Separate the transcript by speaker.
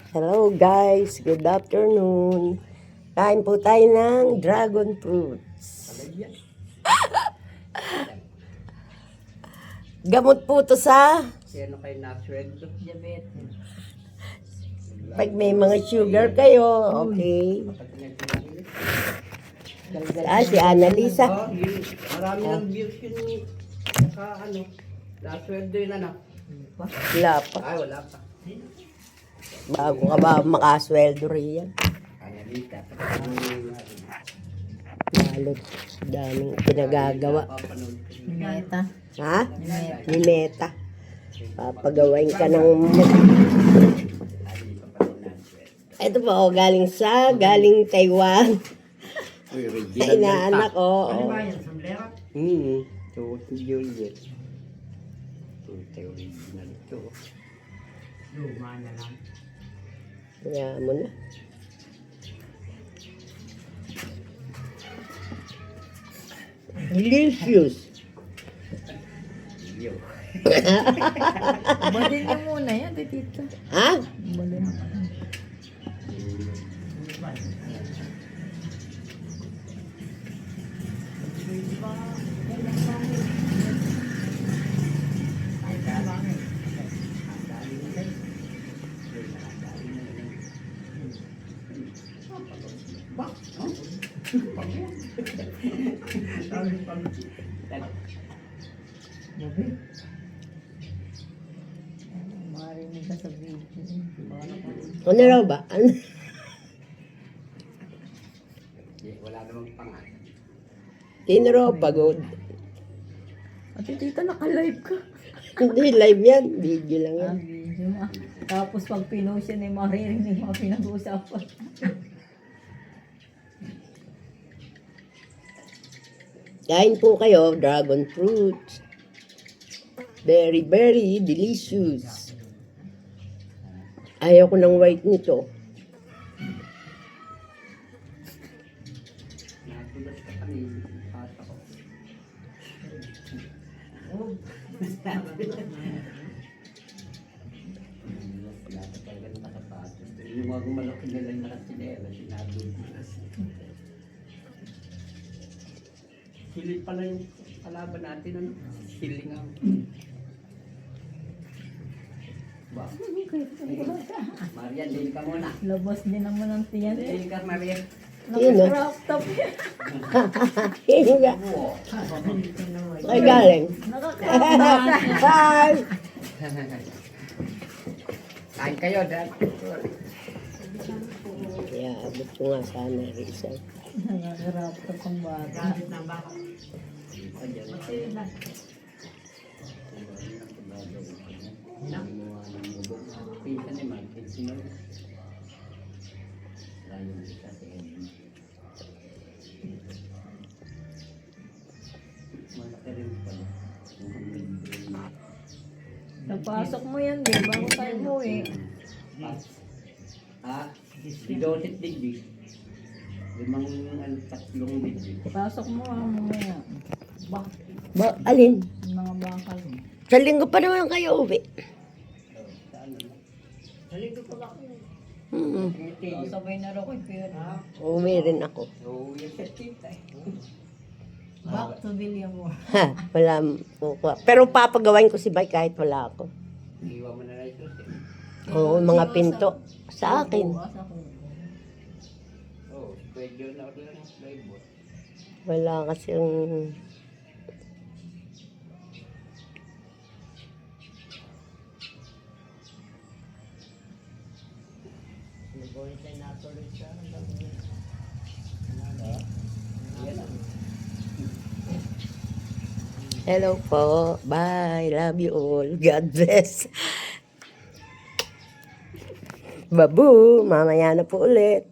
Speaker 1: Hello guys, good afternoon. Kain po tayo ng dragon fruits. Gamot po to sa
Speaker 2: Ano kayo na-sweldo?
Speaker 3: Diabetes.
Speaker 1: pag may mga sugar kayo, okay. Si Annalisa.
Speaker 2: Oh, yun, marami ng views yun. Saka na-sweldo yun
Speaker 1: Wala pa.
Speaker 2: Ay, wala pa.
Speaker 1: Bago ka ba makasweldo riyan?
Speaker 2: Analita.
Speaker 1: Lalo, daming pinagagawa.
Speaker 3: Meta.
Speaker 1: Ha? Ni Meta. Papagawain ka ng... Ito po, galing Taiwan. Ay, inaanak ko.
Speaker 2: Ano ba yan? Sombrero?
Speaker 1: Ito, si Juliet. Ito, original ito.
Speaker 2: Luma na lang.
Speaker 1: Kaya mo na. Delicious.
Speaker 3: Balin niyo muna yan, tito.
Speaker 1: Ha?
Speaker 3: Balin. Marinig ka sa video.
Speaker 1: Ano raw ba? Ano?
Speaker 2: Wala namang pangat.
Speaker 1: Sino raw pagod?
Speaker 3: Ate tita, naka-live ka.
Speaker 1: Hindi, live yan. Video lang yan.
Speaker 3: Video ah. Tapos pag pinost yan, maririnig mga pinag-uusapan.
Speaker 1: Kain po kayo, dragon fruits. Very, very delicious. Ayaw ko ng white nito.
Speaker 2: Natulad ka kami. Pata ko. Wala ka talaga nakasapatos. Yung mga gumalaki na lang nakasinela, sinadulas. Hiling pala yung kalaban natin, ano? Hiling ang... Ba? Marian, din ka muna.
Speaker 3: Labas din naman ang tiyan.
Speaker 2: Din ka, Marian.
Speaker 3: Naka-crop top.
Speaker 1: Sino ka? Ay, galing.
Speaker 3: Naka-crop top.
Speaker 1: Bye!
Speaker 2: Kain kayo, dad.
Speaker 1: Kaya abot ko nga sana isa.
Speaker 3: Naka-crop top ang bata.
Speaker 2: Pinsan ni Martin, sino? Layo kita sa Edmund. Malaki rin pala.
Speaker 3: Napasok mo yan, di ba? Bago tayo mo eh.
Speaker 2: Bidotit digdig. Tatlong digdig.
Speaker 3: Pasok mo mamaya.
Speaker 1: Alin?
Speaker 3: Yung mga bakal mo.
Speaker 1: Sa linggo pa naman kayo uwi.
Speaker 2: Halito pa ako.
Speaker 3: Sabay na rin ko pero.
Speaker 1: Uwi rin ako.
Speaker 2: So, yung sa tita eh.
Speaker 3: Back to William mo.
Speaker 1: Ha, wala kukuha. Pero papagawain ko si Bay kahit wala ako.
Speaker 2: Iwan mo na lang ito.
Speaker 1: Oo, mga pinto. Sa akin.
Speaker 2: Oh, pwede na ako lang ng plywood.
Speaker 1: Wala kasi yung... Hello po. Bye. Love you all. God bless. Babu. Mamaya na po ulit.